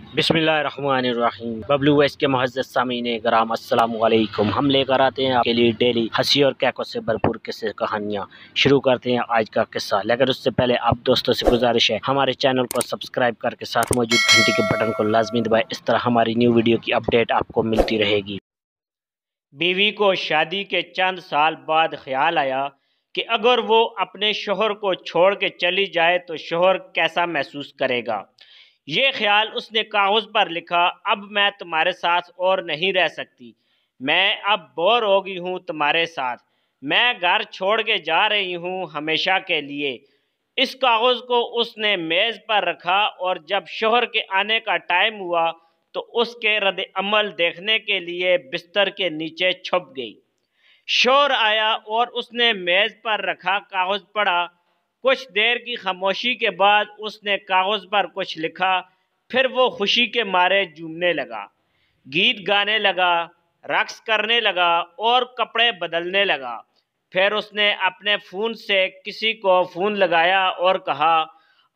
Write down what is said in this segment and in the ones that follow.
बिस्मिल्लाहिर्रहमानिर्रहीम। बबलू वैस के मुअज़्ज़ज़ सामीन कराम, अस्सलाम वालेकुम। हम लेकर आते हैं आपके लिए डेली हंसी और कैकों से भरपूर किस्से कहानियाँ। शुरू करते हैं आज का किस्सा, लेकिन उससे पहले आप दोस्तों से गुजारिश है हमारे चैनल को सब्सक्राइब करके साथ मौजूद घंटी के बटन को लाजमी दबाएं। इस तरह हमारी न्यू वीडियो की अपडेट आपको मिलती रहेगी। बीवी को शादी के चंद साल बाद ख्याल आया कि अगर वो अपने शोहर को छोड़ के चली जाए तो शोहर कैसा महसूस करेगा। ये ख्याल उसने कागज़ पर लिखा, अब मैं तुम्हारे साथ और नहीं रह सकती, मैं अब बोर हो गई हूँ तुम्हारे साथ, मैं घर छोड़ के जा रही हूँ हमेशा के लिए। इस कागज़ को उसने मेज़ पर रखा और जब शोहर के आने का टाइम हुआ तो उसके रद्द अमल देखने के लिए बिस्तर के नीचे छुप गई। शोर आया और उसने मेज़ पर रखा कागज़ पढ़ा। कुछ देर की खामोशी के बाद उसने कागज़ पर कुछ लिखा, फिर वो खुशी के मारे झूमने लगा, गीत गाने लगा, रक्स करने लगा और कपड़े बदलने लगा। फिर उसने अपने फ़ोन से किसी को फ़ोन लगाया और कहा,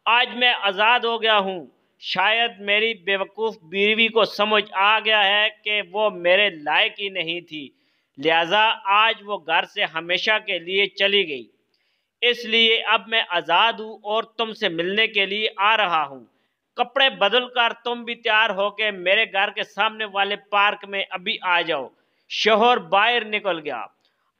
आज मैं आज़ाद हो गया हूँ। शायद मेरी बेवकूफ़ बीवी को समझ आ गया है कि वो मेरे लायक ही नहीं थी, लिहाजा आज वो घर से हमेशा के लिए चली गई। इसलिए अब मैं आज़ाद हूँ और तुमसे मिलने के लिए आ रहा हूँ। कपड़े बदल कर तुम भी तैयार होके मेरे घर के सामने वाले पार्क में अभी आ जाओ। शोहर बाहर निकल गया।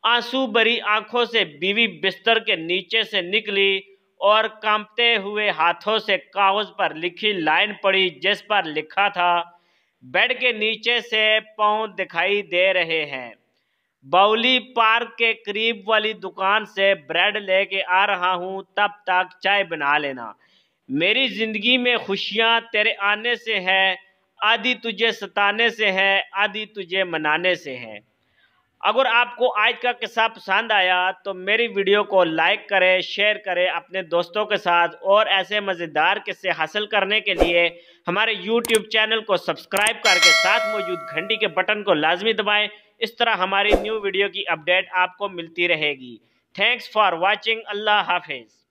आंसू भरी आंखों से बीवी बिस्तर के नीचे से निकली और कांपते हुए हाथों से कागज पर लिखी लाइन पढ़ी, जिस पर लिखा था, बेड के नीचे से पाँव दिखाई दे रहे हैं, बाउली पार्क के करीब वाली दुकान से ब्रेड लेके आ रहा हूँ, तब तक चाय बना लेना। मेरी जिंदगी में खुशियाँ तेरे आने से है, आधी तुझे सताने से है, आधी तुझे मनाने से है। अगर आपको आज का किस्सा पसंद आया तो मेरी वीडियो को लाइक करें, शेयर करें अपने दोस्तों के साथ, और ऐसे मज़ेदार किस्से हासिल करने के लिए हमारे YouTube चैनल को सब्सक्राइब करके साथ मौजूद घंटी के बटन को लाजमी दबाएं। इस तरह हमारी न्यू वीडियो की अपडेट आपको मिलती रहेगी। Thanks for watching. अल्लाह हाफिज़।